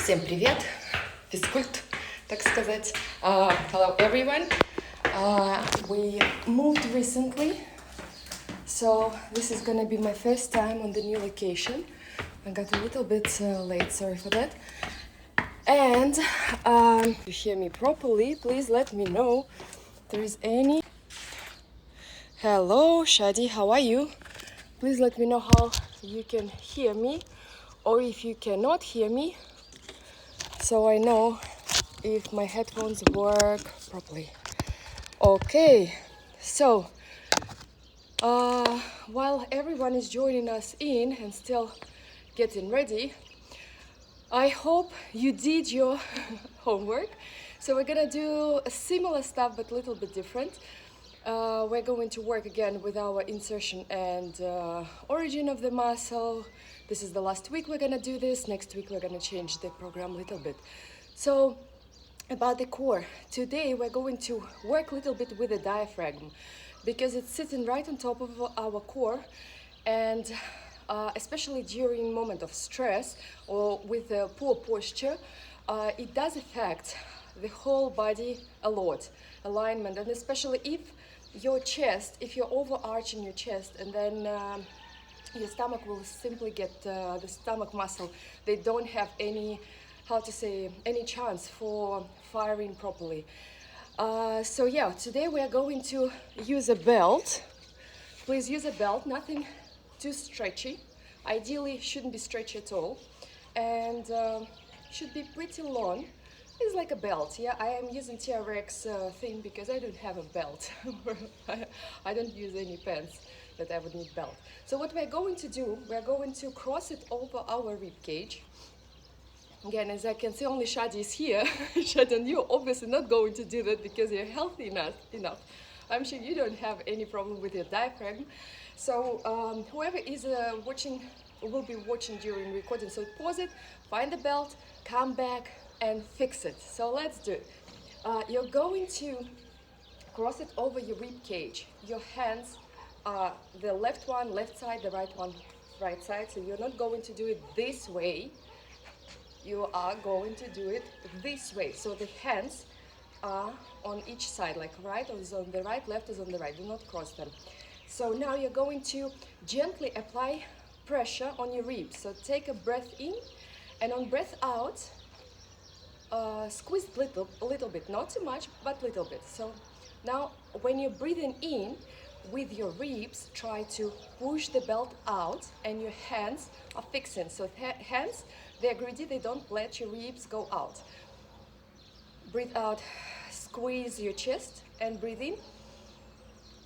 Всем привет, физкульт, так сказать. Hello everyone. We moved recently, so this is gonna be my first time on the new location. I got a little bit late, sorry for that. And if you hear me properly, please let me know if there is any. Hello, Shadi, how are you? Please let me know how you can hear me, or if you cannot hear me, so I know if my headphones work properly. Okay, so while everyone is joining us in and still getting ready, I hope you did your homework. So we're gonna do a similar stuff but a little bit different. We're going to work again with our insertion and origin of the muscle. This is the last week we're gonna do this. Next week we're gonna change the program a little bit. So about the core, today we're going to work a little bit with the diaphragm because it's sitting right on top of our core, and especially during moment of stress or with a poor posture, it does affect the whole body a lot, alignment, and especially if your chest, if you're overarching your chest, and then your stomach will simply get the stomach muscle, they don't have any, how to say, any chance for firing properly. So yeah, today we are going to use a belt. Please use a belt, nothing too stretchy. Ideally shouldn't be stretchy at all, and should be pretty long. It's like a belt. Yeah, I am using TRX thing because I don't have a belt. I don't use any pants that I would need belt. So what we're going to do, we're going to cross it over our rib cage. Again, as I can see, only Shadi is here. Shadi, and you're obviously not going to do that because you're healthy enough. I'm sure you don't have any problem with your diaphragm. So whoever is watching, will be watching during recording, so pause it, find the belt, come back and fix it. So let's do it. You're going to cross it over your rib cage. Your hands are the left one, left side, the right one, right side. So you're not going to do it this way. You are going to do it this way. So the hands are on each side, like right is on the right, left is on the right. Do not cross them. So now you're going to gently apply pressure on your ribs. So take a breath in, and on breath out, squeeze a little bit, not too much, but a little bit. So now when you're breathing in with your ribs, try to push the belt out, and your hands are fixing. So hands, they're greedy, they don't let your ribs go out. Breathe out, squeeze your chest, and breathe in.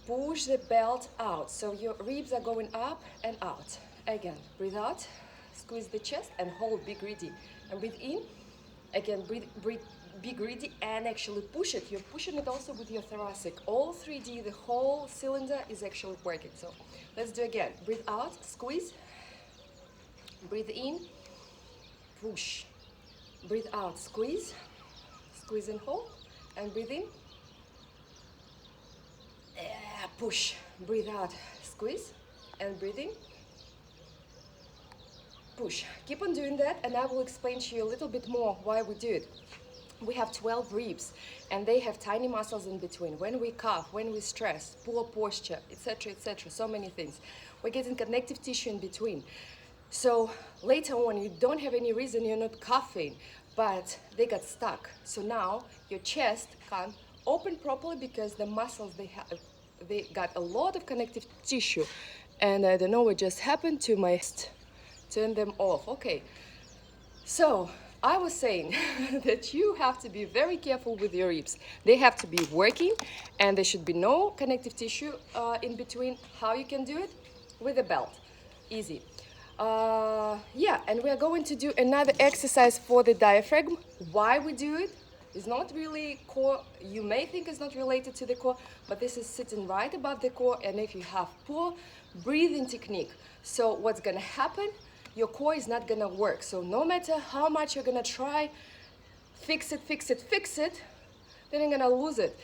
Push the belt out, so your ribs are going up and out. Again, breathe out, squeeze the chest, and hold, be greedy. And breathe in, again, breathe, be greedy, and actually push it. You're pushing it also with your thoracic. All 3D, the whole cylinder is actually working. So let's do again. Breathe out, squeeze. Breathe in, push. Breathe out, squeeze. Squeeze and hold. And breathe in. Push. Breathe out, squeeze. And breathe in. Push. Keep on doing that, and I will explain to you a little bit more why we do it. We have 12 ribs, and they have tiny muscles in between. When we cough, when we stress, poor posture, etc., so many things, we're getting connective tissue in between. So later on, you don't have any reason you're not coughing, but they got stuck. So now your chest can't open properly because the muscles they got a lot of connective tissue, and I don't know what just happened to my turn them off. Okay, so I was saying that you have to be very careful with your ribs. They have to be working, and there should be no connective tissue in between. How you can do it? With a belt. Easy. Yeah, and we are going to do another exercise for the diaphragm. Why we do it is not really core. You may think it's not related to the core, but this is sitting right above the core, and if you have poor breathing technique, so what's gonna happen? Your core is not gonna work. So no matter how much you're gonna try, fix it, then you're gonna lose it.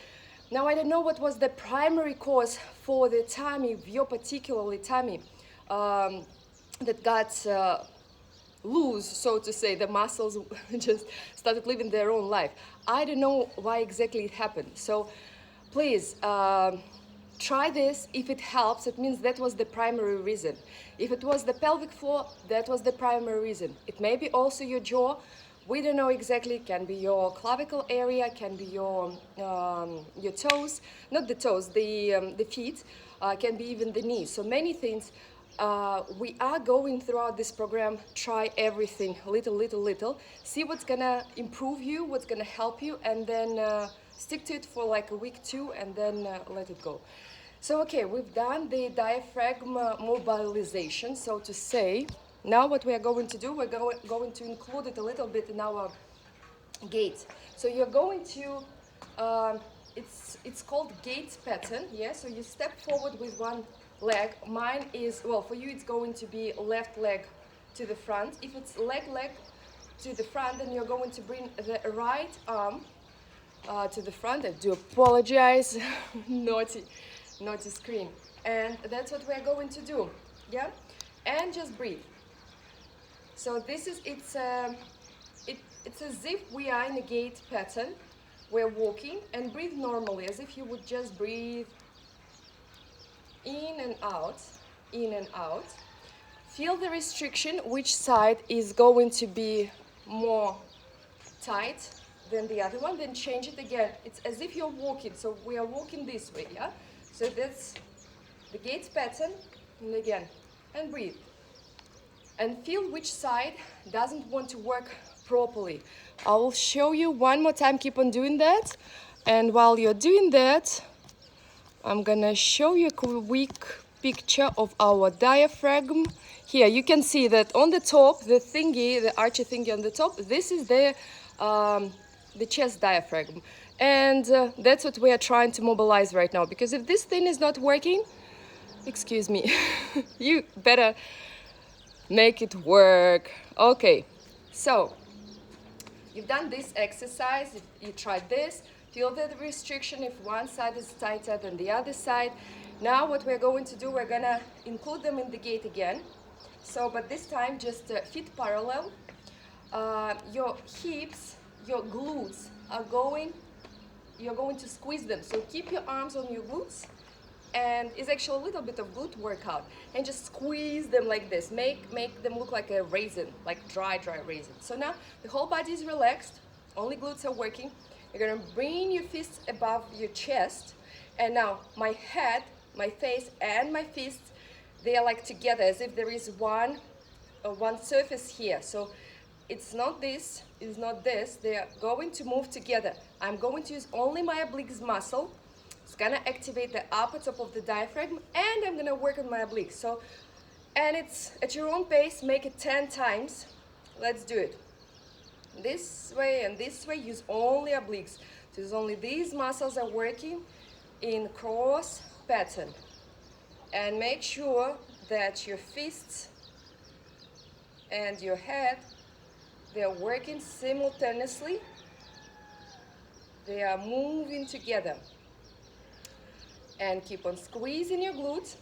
Now I don't know what was the primary cause for the tummy, your particularly tummy, that got lose, so to say, the muscles just started living their own life. I don't know why exactly it happened. So please try this. If it helps, it means that was the primary reason. If it was the pelvic floor, that was the primary reason. It may be also your jaw. We don't know exactly. Can be your clavicle area, can be your toes, not the toes, the feet, can be even the knees. So many things. We are going throughout this program, try everything, little, see what's gonna improve you, what's gonna help you, and then stick to it for like a week, two, and then let it go. So okay, we've done the diaphragm mobilization, so to say. Now what we are going to do, we're going to include it a little bit in our gait. So you're going to, it's called gait pattern, yeah? So you step forward with one leg. Mine is, well, for you it's going to be left leg to the front. If it's leg to the front, then you're going to bring the right arm to the front. I do apologize, naughty screen. And that's what we're going to do, yeah? And just breathe. So this is, it's as if we are in a gait pattern. We're walking, and breathe normally, as if you would just breathe in and out, in and out. Feel the restriction, which side is going to be more tight than the other one, then change it again. It's as if you're walking, so we are walking this way, yeah? So that's the gait pattern, and again, and breathe. And feel which side doesn't want to work properly. I will show you one more time, keep on doing that. And while you're doing that, I'm gonna show you a quick picture of our diaphragm. Here, you can see that on the top, the thingy, the archy thingy on the top, this is the chest diaphragm. And that's what we are trying to mobilize right now. Because if this thing is not working, excuse me, you better make it work. Okay, so you've done this exercise, you tried this, feel the restriction if one side is tighter than the other side. Now what we're going to do, we're gonna include them in the gait again. So, but this time just feet parallel. Your hips, your glutes are going, you're going to squeeze them. So keep your arms on your glutes, and it's actually a little bit of glute workout, and just squeeze them like this. Make them look like a raisin, like dry raisin. So now the whole body is relaxed, only glutes are working. You're gonna bring your fists above your chest, and now my head, my face, and my fists, they are like together, as if there is one surface here. So it's not this, it's not this, they are going to move together. I'm going to use only my obliques muscle. It's gonna activate the upper top of the diaphragm, and I'm gonna work on my obliques. So, and it's at your own pace, make it 10 times. Let's do it. This way and this way, use only obliques. So use only these muscles are working in cross pattern. And make sure that your fists and your head, they are working simultaneously. They are moving together. And keep on squeezing your glutes.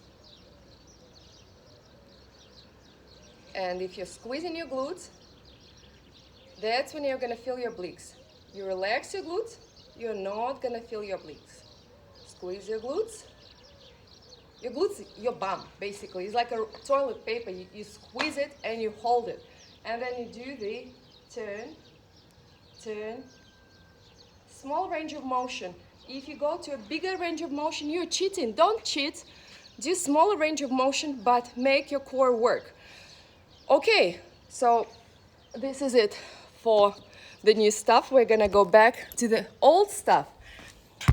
And if you're squeezing your glutes, that's when you're gonna feel your obliques. You relax your glutes, you're not gonna feel your obliques. Squeeze your glutes. Your glutes, your bum, basically. It's like a toilet paper. You squeeze it and you hold it. And then you do the turn. Small range of motion. If you go to a bigger range of motion, you're cheating. Don't cheat. Do smaller range of motion, but make your core work. Okay, so this is it for the new stuff. We're gonna go back to the old stuff.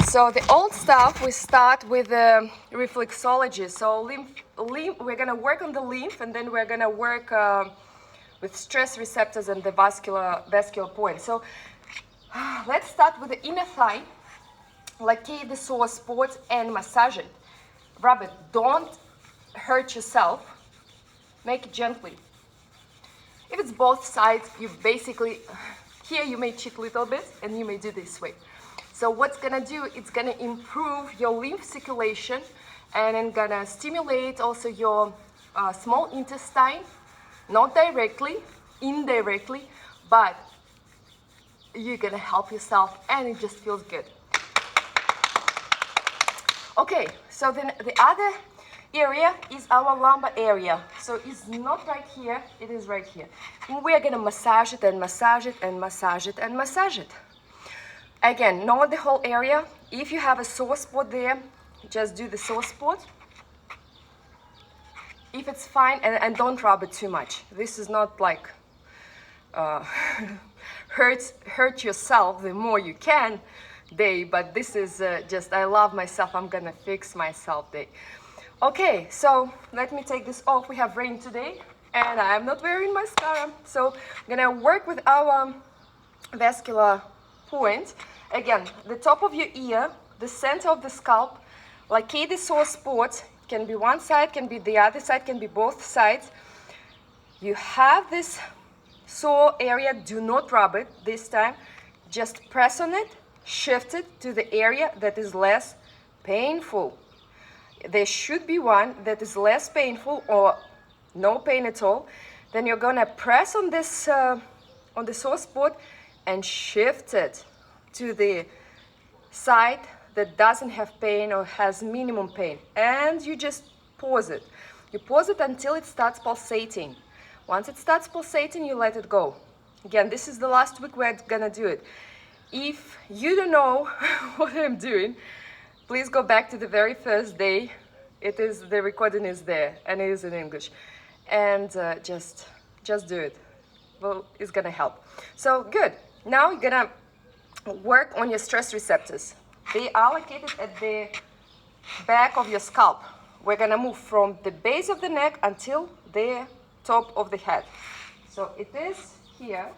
So the old stuff, we start with reflexology. So we're gonna work on the lymph, and then we're gonna work with stress receptors and the vascular point. So let's start with the inner thigh. Locate the sore spot and massage it. Rub it. Don't hurt yourself. Make it gently. If it's both sides, you basically, here you may cheat a little bit, and you may do this way. So what's gonna do, it's gonna improve your lymph circulation, and then gonna stimulate also your small intestine, not directly, indirectly, but you're gonna help yourself and it just feels good. Okay, so then the other area is our lumbar area. So it's not right here, it is right here. And we are gonna massage it and massage it and massage it and massage it. Again, not the whole area. If you have a sore spot there, just do the sore spot. If it's fine, and don't rub it too much. This is not like hurt yourself the more you can day, but this is just I love myself, I'm gonna fix myself day. Okay, so let me take this off. We have rain today and I'm not wearing mascara, so I'm gonna work with our vascular point. Again, the top of your ear, the center of the scalp, locate the sore spot. Can be one side, can be the other side, can be both sides. You have this sore area, do not rub it this time. Just press on it, shift it to the area that is less painful. There should be one that is less painful or no pain at all. Then you're gonna press on this on the sore spot and shift it to the side that doesn't have pain or has minimum pain, and you just pause it. You pause it until it starts pulsating. Once it starts pulsating, you let it go. Again, this is the last week we're gonna do it. If you don't know what I'm doing, please go back to the very first day. It is, the recording is there and it is in English, and just do it. Well, it's gonna help. So good. Now you're gonna work on your stress receptors. They are located at the back of your scalp. We're gonna move from the base of the neck until the top of the head. So it is here.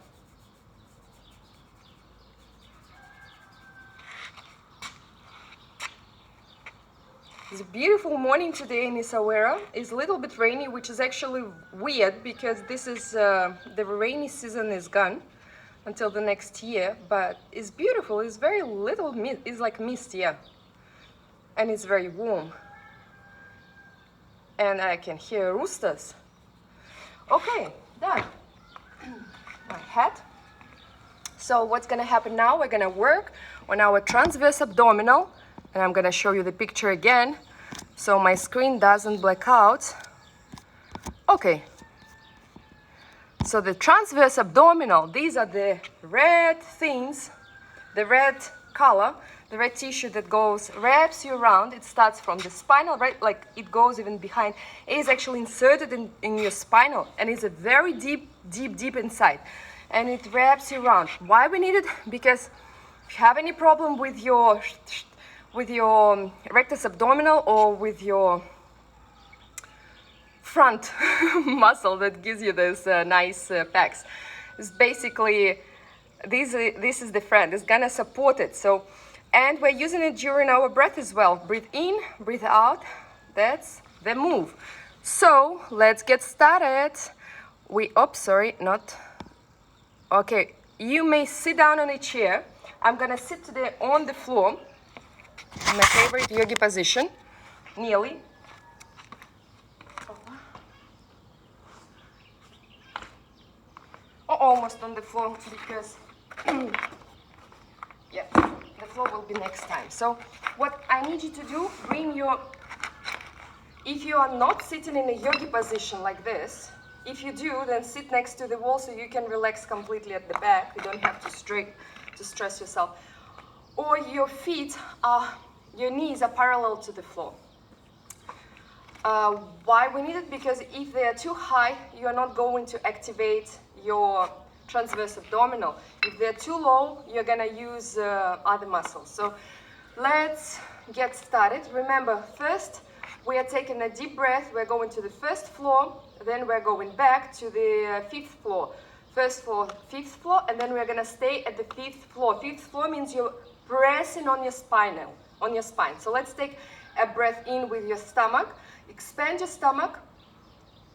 It's a beautiful morning today in Essaouira. It's a little bit rainy, which is actually weird because this is the rainy season is gone until the next year, but it's beautiful. It's very little mist. It's like mist, yeah, and it's very warm, and I can hear roosters. Okay, done. My hat. So what's gonna happen now? We're gonna work on our transverse abdominal, and I'm gonna show you the picture again so my screen doesn't black out. Okay. So the transverse abdominal, these are the red things, the red color, the red tissue that wraps you around. It starts from the spinal, right? Like it goes even behind. It is actually inserted in your spinal and it's a very deep inside. And it wraps you around. Why we need it? Because if you have any problem with your rectus abdominal or with your front muscle that gives you this nice pecs. It's basically, this is the friend, it's gonna support it. So, and we're using it during our breath as well. Breathe in, breathe out, that's the move. So, let's get started. Okay, you may sit down on a chair. I'm gonna sit today on the floor, in my favorite yogi position, nearly. Almost on the floor because yeah, the floor will be next time. So what I need you to do, if you are not sitting in a yogi position like this, if you do, then sit next to the wall so you can relax completely at the back. You don't have to stress yourself. Or your knees are parallel to the floor. Why we need it? Because if they are too high, you are not going to activate your transverse abdominal. If they're too low, you're gonna use other muscles. So let's get started. Remember, first we are taking a deep breath. We're going to the first floor, then we're going back to the fifth floor. First floor, fifth floor, and then we're gonna stay at the fifth floor. Fifth floor means you're pressing on your spine. So let's take a breath in with your stomach. Expand your stomach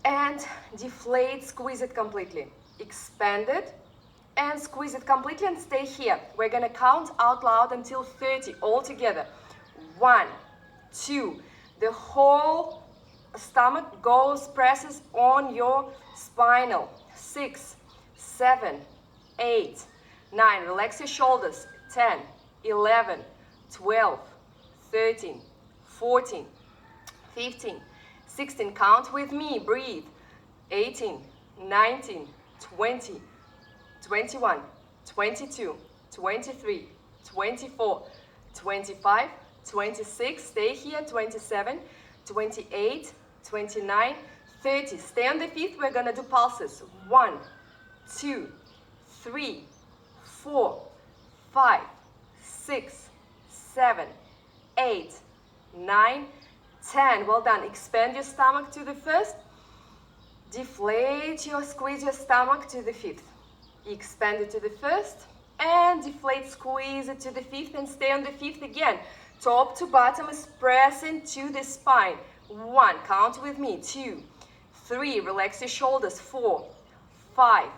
and deflate, squeeze it completely. Expand it and squeeze it completely and stay here. We're gonna count out loud until 30 all together. 1, 2, the whole stomach presses on your spinal. 6, 7, 8, 9. Relax your shoulders. 10, 11, 12, 13, 14, 15, 16. Count with me. Breathe. 18, 19, 20, 21, 22, 23, 24, 25, 26. Stay here. 27, 28, 29, 30. Stay on the feet. We're going to do pulses. 1, 2, 3, 4, 5, 6, 7, 8, 9, 10. Well done. Expand your stomach to the first. Deflate squeeze your stomach to the fifth. Expand it to the first and deflate, squeeze it to the fifth and stay on the fifth again. Top to bottom is pressing to the spine. 1, count with me. 2, 3, relax your shoulders. 4, 5,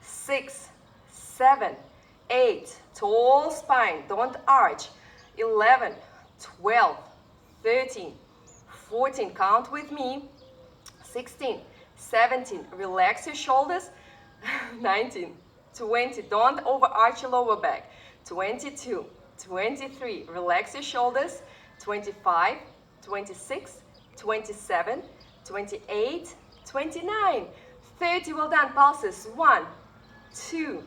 6, 7, 8, tall spine, don't arch. 11, 12, 13, 14, count with me. 16, 17, relax your shoulders. 19, 20, don't overarch your lower back. 22, 23, relax your shoulders. 25, 26, 27, 28, 29, 30. Well done. Pulses. 1, 2,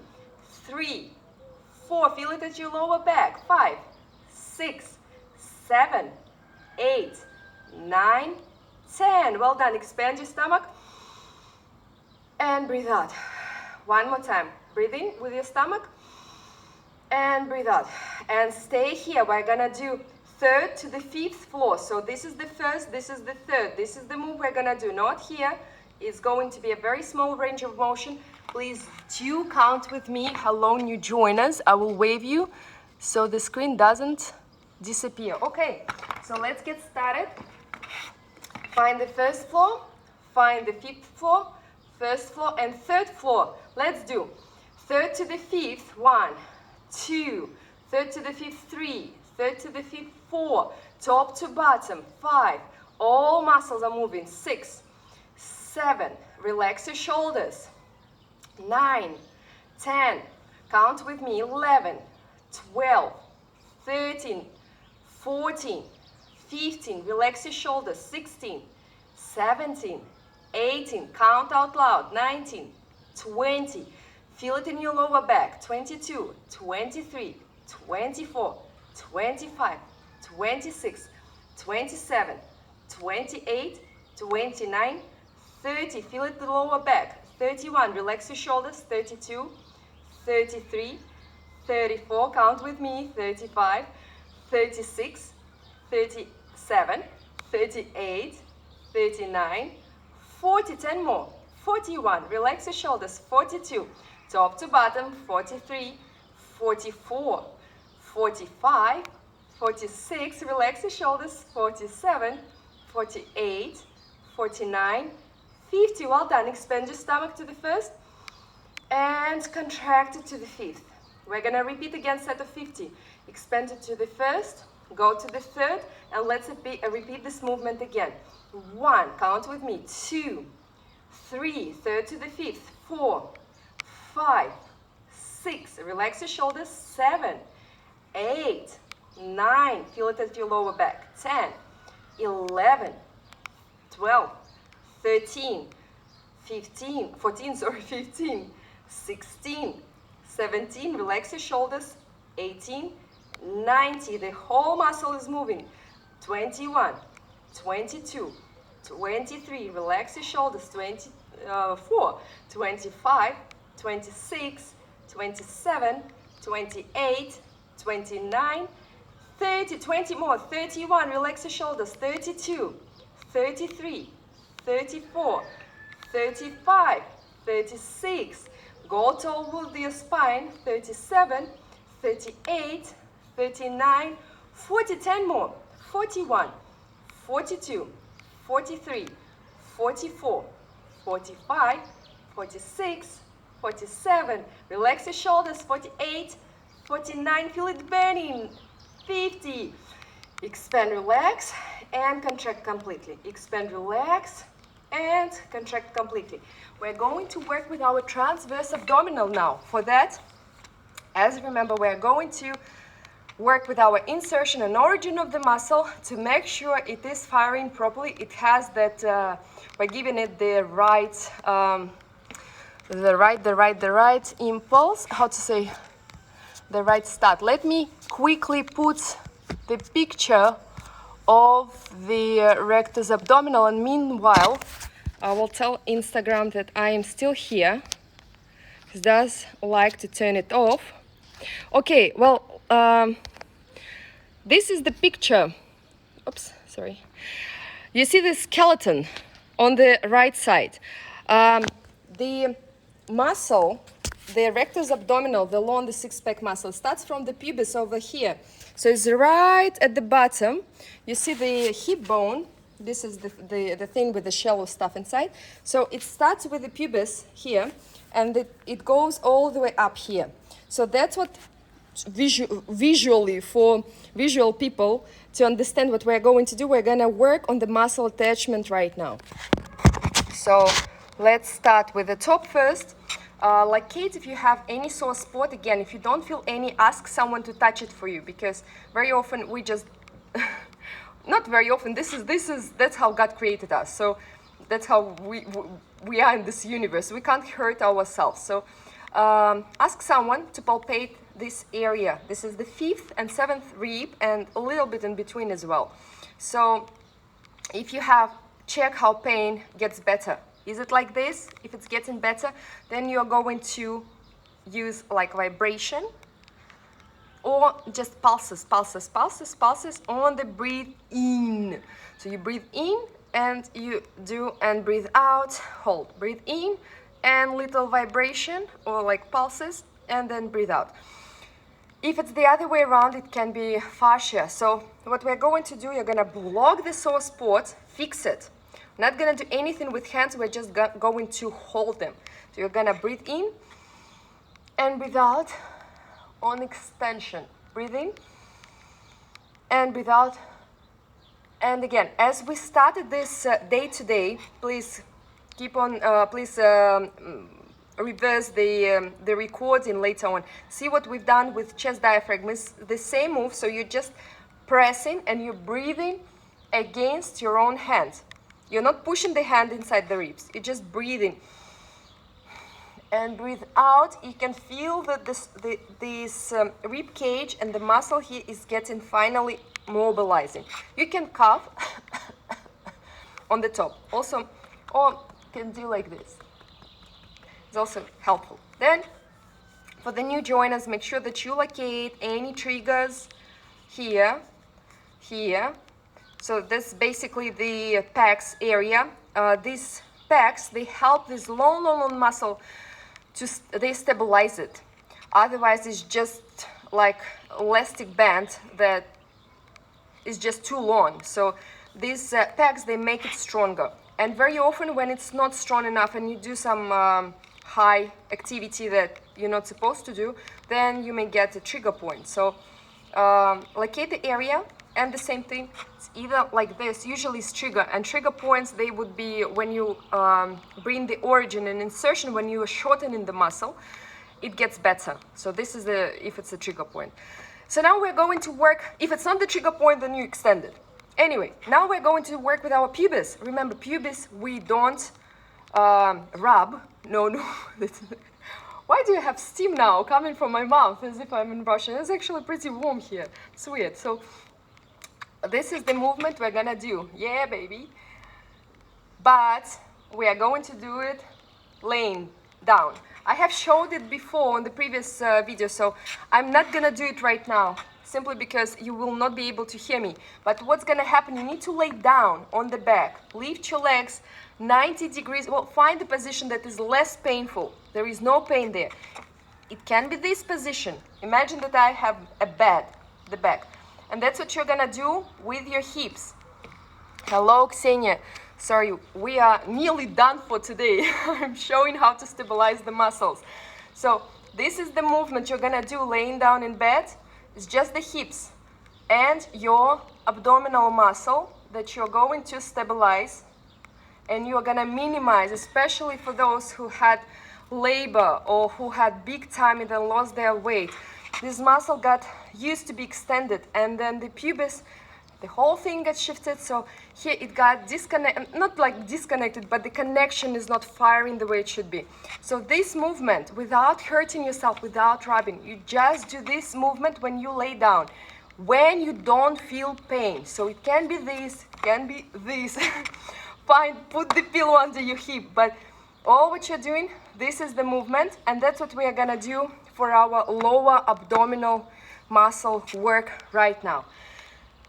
3, 4. Feel it at your lower back. 5, 6, 7, 8, 9, 10. Well done. Expand your stomach and breathe out. One more time. Breathe in with your stomach and breathe out. And stay here. We're gonna do third to the fifth floor. So this is the first, this is the third. This is the move we're gonna do. Not here. It's going to be a very small range of motion. Please do count with me how long you join us. I will wave you so the screen doesn't disappear. Okay, so let's get started. Find the first floor, find the fifth floor, first floor and third floor. Let's do third to the fifth. 1, 2, third to the fifth. 3, third to the fifth. 4, top to bottom. 5, all muscles are moving. 6, 7, relax your shoulders. 9, 10, count with me. 11, 12, 13, 14, 15, relax your shoulders. 16, 17, 18, count out loud. 19, 20, feel it in your lower back. 22, 23, 24, 25, 26, 27, 28, 29, 30, feel it in the lower back. 31, relax your shoulders. 32, 33, 34, count with me. 35, 36, 37, 38, 39, 40, 10 more. 41, relax your shoulders. 42, top to bottom. 43, 44, 45, 46, relax your shoulders. 47, 48, 49, 50. Well done. Expand your stomach to the first and contract it to the fifth. We're gonna repeat again, set of 50. Expand it to the first, go to the third, and let's repeat this movement again. 1, count with me. 2, 3, third to the fifth. 4, 5, 6, relax your shoulders. 7, 8, 9, feel it at your lower back. 10, 11, 12, 13, 15, 14, 15, 16, 17, relax your shoulders. 18, 19, the whole muscle is moving. 21, 22, 23, relax your shoulders. 24, 25, 26, 27, 28, 29, 30, 20 more. 31, relax your shoulders. 32, 33, 34, 35, 36, go tall with your spine. 37, 38, 39, 40, 10 more. 41, 42, 43, 44, 45, 46, 47, relax your shoulders. 48, 49, feel it burning. 50, expand, relax, and contract completely. Expand, relax, and contract completely. We're going to work with our transverse abdominal now. For that, as remember, we're going to work with our insertion and origin of the muscle to make sure it is firing properly. It has that, by giving it the right impulse, how to say, the right start. Let me quickly put the picture of the rectus abdominal, and meanwhile I will tell Instagram that I am still here. It does like to turn it off. Okay, well, this is the picture. Oops, sorry. You see the skeleton on the right side. The muscle, the rectus abdominal, the long, the six-pack muscle, starts from the pubis over here. So it's right at the bottom. You see the hip bone. This is the thing with the shallow stuff inside. So it starts with the pubis here, and it goes all the way up here. So that's what visually, for visual people to understand what we're going to do, we're going to work on the muscle attachment right now. So let's start with the top first. Like Kate, if you have any sore spot, again, if you don't feel any, ask someone to touch it for you, because very often we just not very often, that's how God created us. So that's how we are in this universe. We can't hurt ourselves. So ask someone to palpate this area. This is the 5th and 7th rib, and a little bit in between as well. So if you have, check how pain gets better. Is it like this? If it's getting better, then you're going to use like vibration or just pulses, pulses, pulses, pulses on the breathe in. So you breathe in and you do, and breathe out, hold. Breathe in and little vibration or like pulses, and then breathe out. If it's the other way around, it can be fascia. So what we're going to do, you're going to block the sore spot, fix it. Not going to do anything with hands, we're just going to hold them. So you're going to breathe in and breathe out on extension. Breathe in and breathe out. And again, as we started this day today, please keep on, reverse the recording later on. See what we've done with chest diaphragm. It's the same move, so you're just pressing and you're breathing against your own hand. You're not pushing the hand inside the ribs. You're just breathing. And breathe out. You can feel that this rib cage and the muscle here is getting finally mobilizing. You can cough on the top. Also, or you can do like this. It's also helpful. Then, for the new joiners, make sure that you locate any triggers here, here. So that's basically the pecs area. These pecs, they help this long muscle they stabilize it. Otherwise, it's just like elastic band that is just too long. So these pecs, they make it stronger. And very often when it's not strong enough and you do some high activity that you're not supposed to do, then you may get a trigger point. So locate the area. And the same thing, it's either like this, usually it's trigger, and trigger points, they would be when you bring the origin and insertion, when you are shortening the muscle, it gets better. So this is if it's a trigger point. So now we're going to work, if it's not the trigger point, then you extend it. Anyway, now we're going to work with our pubis. Remember, pubis, we don't rub. No. Why do you have steam now coming from my mouth as if I'm in Russia? It's actually pretty warm here. It's weird. So this is the movement we're gonna do. Yeah, baby. But we are going to do it laying down. I have showed it before on the previous video, so I'm not gonna do it right now, simply because you will not be able to hear me. But what's gonna happen, you need to lay down on the back. Lift your legs 90 degrees. Well, find the position that is less painful. There is no pain there. It can be this position. Imagine that I have a bed, the back. And that's what you're gonna do with your hips. Hello, Ksenia. Sorry, we are nearly done for today. I'm showing how to stabilize the muscles. So this is the movement you're gonna do laying down in bed. It's just the hips and your abdominal muscle that you're going to stabilize. and you're gonna minimize, especially for those who had labor or who had big tummy and then lost their weight. This muscle got used to be extended, and then the pubis, the whole thing got shifted, so here it got disconnected, not like disconnected, but the connection is not firing the way it should be. So this movement, without hurting yourself, without rubbing, you just do this movement when you lay down, when you don't feel pain. So it can be this, can be this. Fine, put the pillow under your hip, but all what you're doing, this is the movement, and that's what we are gonna do for our lower abdominal muscle work right now.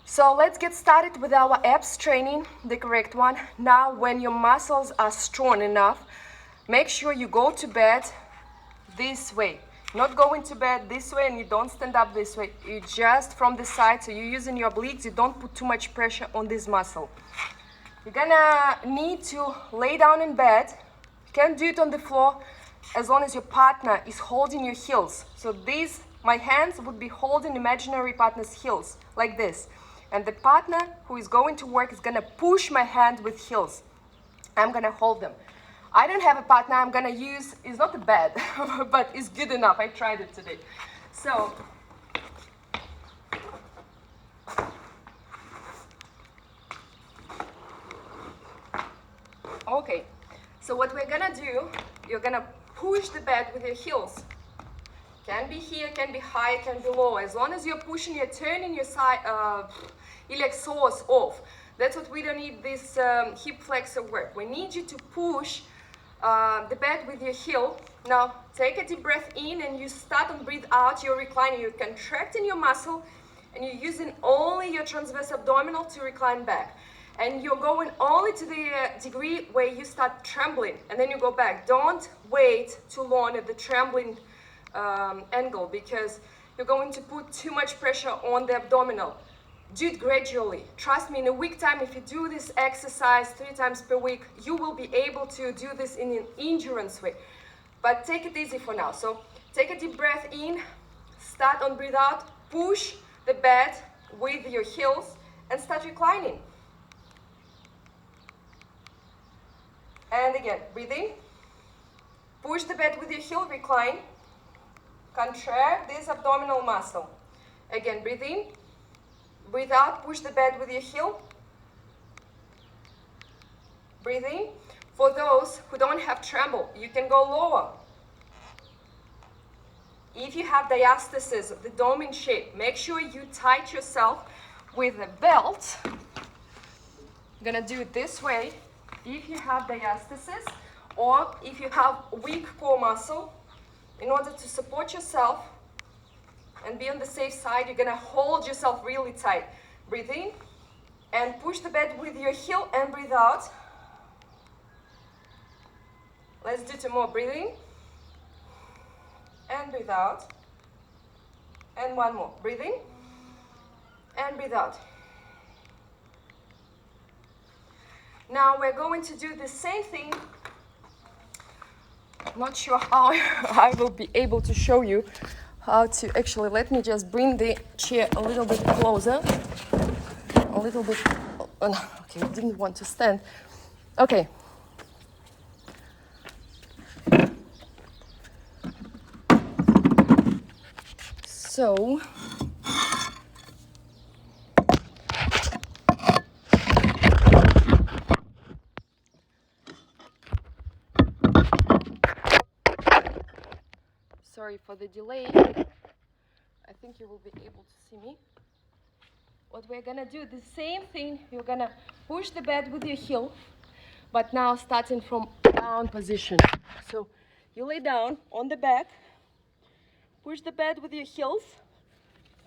So let's get started with our abs training, the correct one. Now, when your muscles are strong enough, make sure you go to bed this way. Not going to bed this way, and you don't stand up this way. You just from the side, so you're using your obliques. You don't put too much pressure on this muscle. You're gonna need to lay down in bed. You can do it on the floor as long as your partner is holding your heels. So these, my hands would be holding imaginary partner's heels, like this. And the partner who is going to work is gonna push my hand with heels. I'm gonna hold them. I don't have a partner, I'm gonna use, it's not bad, but it's good enough. I tried it today. So, okay. So what we're gonna do, you're gonna push the bed with your heels. Can be here, can be high, can be low. As long as you're pushing, you're turning your side, iliac psoas off. That's what we don't need this hip flexor work. We need you to push the bed with your heel. Now take a deep breath in, and you start and breathe out. You're reclining, you're contracting your muscle, and you're using only your transverse abdominal to recline back. And you're going only to the degree where you start trembling, and then you go back. Don't wait too long at the trembling angle, because you're going to put too much pressure on the abdominal. Do it gradually. Trust me, in a week time, if you do this exercise 3 times per week, you will be able to do this in an endurance way. But take it easy for now. So take a deep breath in, start on breathe out, push the bed with your heels, and start reclining. And again, breathe in, push the bed with your heel, recline, contract this abdominal muscle. Again, breathe in, breathe out, push the bed with your heel, breathe in. For those who don't have tremble, you can go lower. If you have diastasis, the dome in shape, make sure you tight yourself with a belt. I'm gonna do it this way. If you have diastasis, or if you have weak core muscle, in order to support yourself and be on the safe side, you're gonna hold yourself really tight. Breathe in and push the bed with your heel, and breathe out. Let's do 2 more. Breathe in and breathe out. And 1 more. Breathe in and breathe out. Now we're going to do the same thing. Not sure how I will be able to show you how to actually, let me just bring the chair a little bit closer. A little bit, okay, I didn't want to stand. Okay. So, sorry for the delay. I think you will be able to see me. What we're gonna do, the same thing, you're gonna push the bed with your heel, but now starting from down position. So you lay down on the back, push the bed with your heels.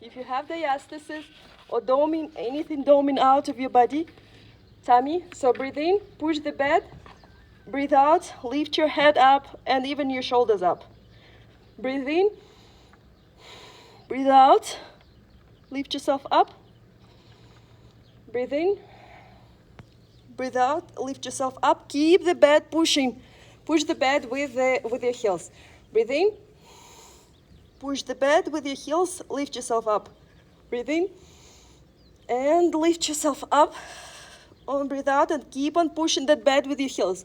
If you have diastasis or doming, anything doming out of your body, tummy, so breathe in, push the bed, breathe out, lift your head up and even your shoulders up. Breathe in, breathe out, lift yourself up. Breathe in, breathe out, lift yourself up. Keep the bed pushing. Push the bed with your heels. Breathe in, push the bed with your heels, lift yourself up. Breathe in and lift yourself up on, breathe out, and keep on pushing that bed with your heels.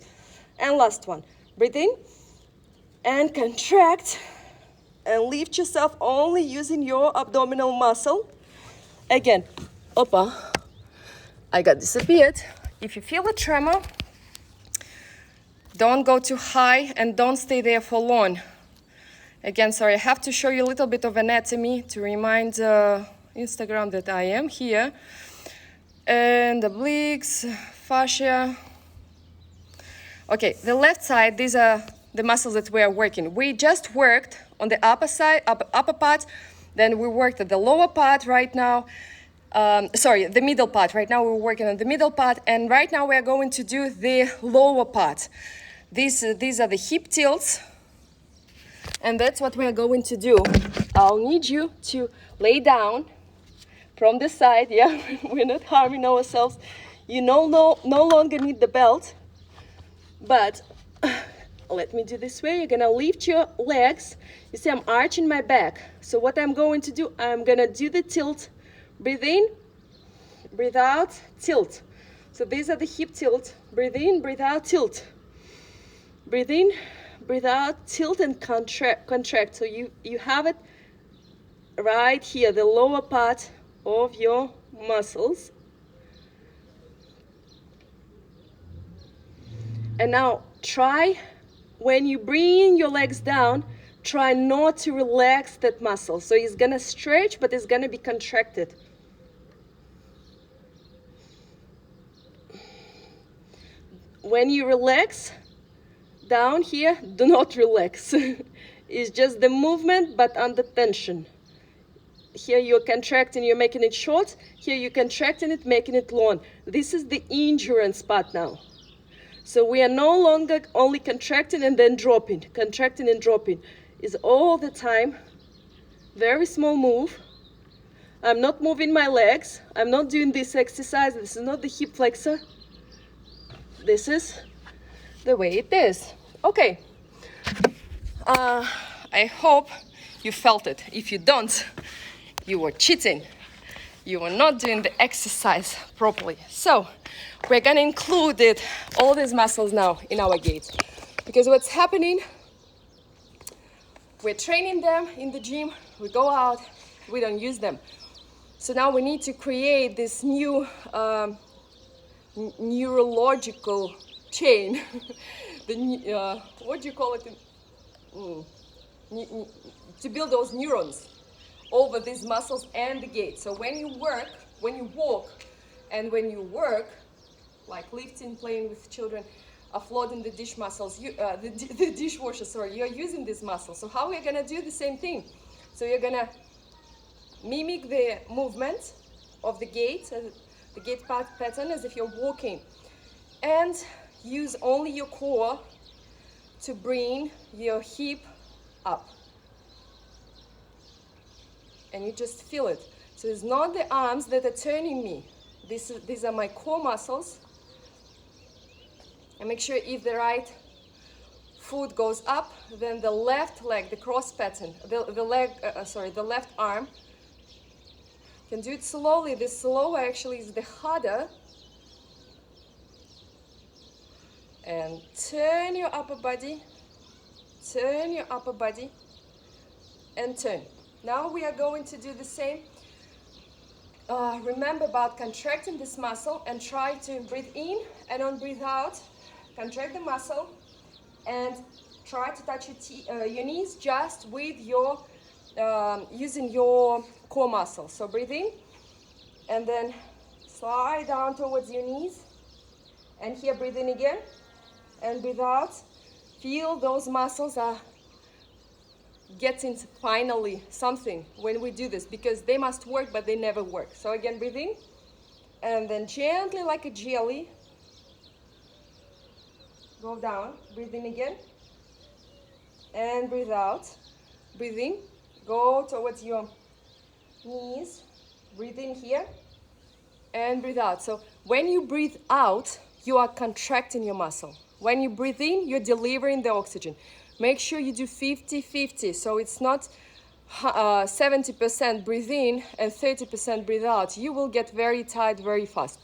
And last one. Breathe in and contract and lift yourself only using your abdominal muscle. Again, opa, I got disappeared. If you feel a tremor, don't go too high and don't stay there for long. Again, sorry, I have to show you a little bit of anatomy to remind Instagram that I am here. And obliques, fascia. Okay, the left side, these are the muscles that we are working. We just worked on the upper side, upper part, then we worked at the lower part right now. The middle part. Right now we're working on the middle part, and right now we are going to do the lower part. These are the hip tilts, and that's what we are going to do. I'll need you to lay down from the side. Yeah, we're not harming ourselves. You no longer need the belt, but let me do this way. You're gonna lift your legs. You see I'm arching my back. So what I'm going to do, I'm gonna do the tilt. Breathe in, breathe out, tilt. So these are the hip tilt. Breathe in, breathe out, tilt. Breathe in, breathe out, tilt and contract. So you have it right here, the lower part of your muscles. And now try, when you bring your legs down, try not to relax that muscle. So it's gonna stretch, but it's gonna be contracted. When you relax down here, do not relax. It's just the movement, but under tension. Here you're contracting, you're making it short. Here you're contracting it, making it long. This is the endurance part now. So we are no longer only contracting and then dropping, contracting and dropping. It's all the time. Very small move. I'm not moving my legs. I'm not doing this exercise. This is not the hip flexor. This is the way it is. Okay. I hope you felt it. If you don't, you were cheating. You were not doing the exercise properly. So we're gonna include all these muscles now in our gait. Because what's happening, we're training them in the gym, we go out, we don't use them. So now we need to create this new neurological chain. What do you call it? To build those neurons over these muscles and the gait. So when you work, when you walk, and when you work, like lifting, playing with children, offloading the dish muscles, the dishwasher, sorry, you're using these muscles. So how we're gonna do the same thing? So you're gonna mimic the movement of the gait pattern as if you're walking, and use only your core to bring your hip up. And you just feel it. So it's not the arms that are turning me. These are my core muscles. And make sure if the right foot goes up, then the left leg, the cross pattern, the left arm. You can do it slowly. The slower actually is the harder. And turn your upper body, and turn. Now we are going to do the same. Remember about contracting this muscle and try to breathe in, and on breathe out, contract the muscle and try to touch your knees just with your, using your core muscle. So breathe in and then slide down towards your knees, and here breathe in again and breathe out. Feel those muscles are getting finally something when we do this, because they must work but they never work. So again, breathe in and then gently like a jelly go down. Breathe in again and breathe out. Breathe in, go towards your knees, breathe in here and breathe out. So when you breathe out, you are contracting your muscle. When you breathe in, you're delivering the oxygen. Make sure you do 50-50, so it's not 70% breathe in and 30% breathe out. You will get very tired very fast.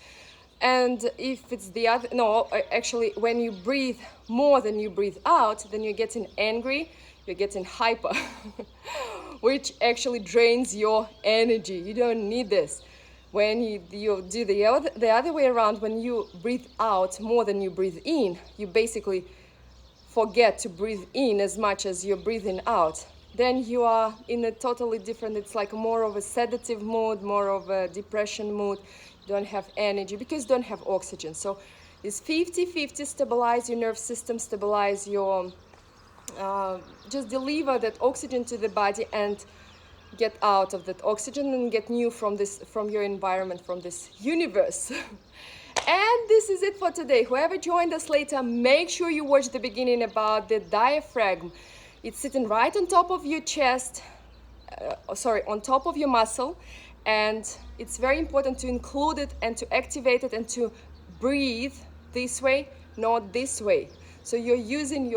And if it's the other, no, actually, when you breathe more than you breathe out, then you're getting angry, you're getting hyper, which actually drains your energy. You don't need this. When you do the other way around, when you breathe out more than you breathe in, you basically forget to breathe in as much as you're breathing out. Then you are in a totally different, it's like more of a sedative mood, more of a depression mood. You don't have energy because you don't have oxygen. So it's 50-50, stabilize your nerve system, stabilize your, just deliver that oxygen to the body and get out of that oxygen and get new from your environment, from this universe. And this is it for today. Whoever joined us later, make sure you watch the beginning about the diaphragm. It's sitting right on top of your chest, on top of your muscle, and it's very important to include it and to activate it and to breathe this way, not this way. So you're using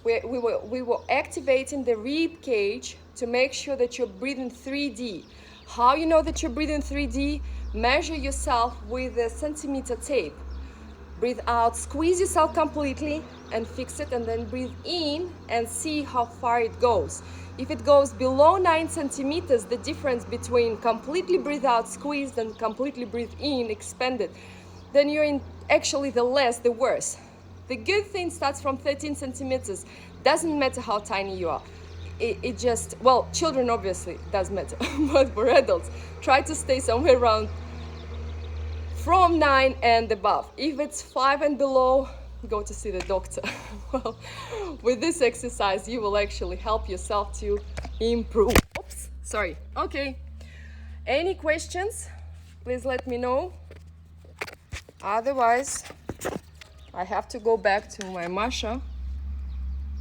we were activating the rib cage to make sure that you're breathing 3D. How you know that you're breathing 3D? Measure yourself with a centimeter tape. Breathe out, squeeze yourself completely and fix it, and then breathe in and see how far it goes. If it goes below 9 centimeters, the difference between completely breathe out, squeezed, and completely breathe in, expanded, then you're in actually the less, the worse. The good thing starts from 13 centimeters. Doesn't matter how tiny you are. It just, well, children obviously does matter, but for adults, try to stay somewhere around from 9 and above. If it's 5 and below, go to see the doctor. Well, with this exercise, you will actually help yourself to improve. Oops, sorry. Okay. Any questions? Please let me know. Otherwise, I have to go back to my Masha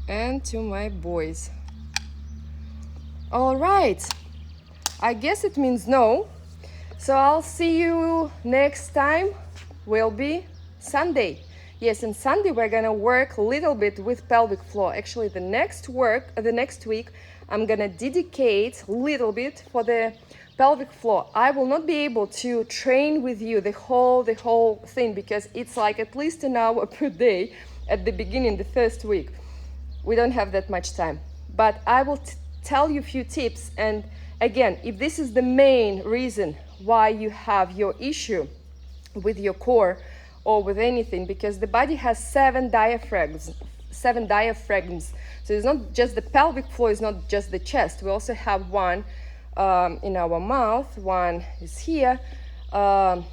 and to my boys. All right. I guess it means no. So I'll see you next time. Will be Sunday. Yes, and Sunday we're gonna work a little bit with pelvic floor. Actually, the next week, I'm gonna dedicate a little bit for the pelvic floor. I will not be able to train with you the whole thing because it's like at least an hour per day at the beginning, the first week. We don't have that much time, but I will tell you a few tips. And again, if this is the main reason why you have your issue with your core or with anything, because the body has 7 diaphragms. So it's not just the pelvic floor, it's not just the chest. We also have one in our mouth, one is here, our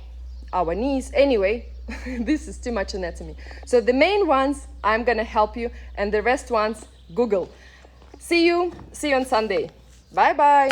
knees. Anyway, this is too much anatomy. So the main ones, I'm gonna help you, and the rest ones, Google. See you on Sunday. Bye-bye.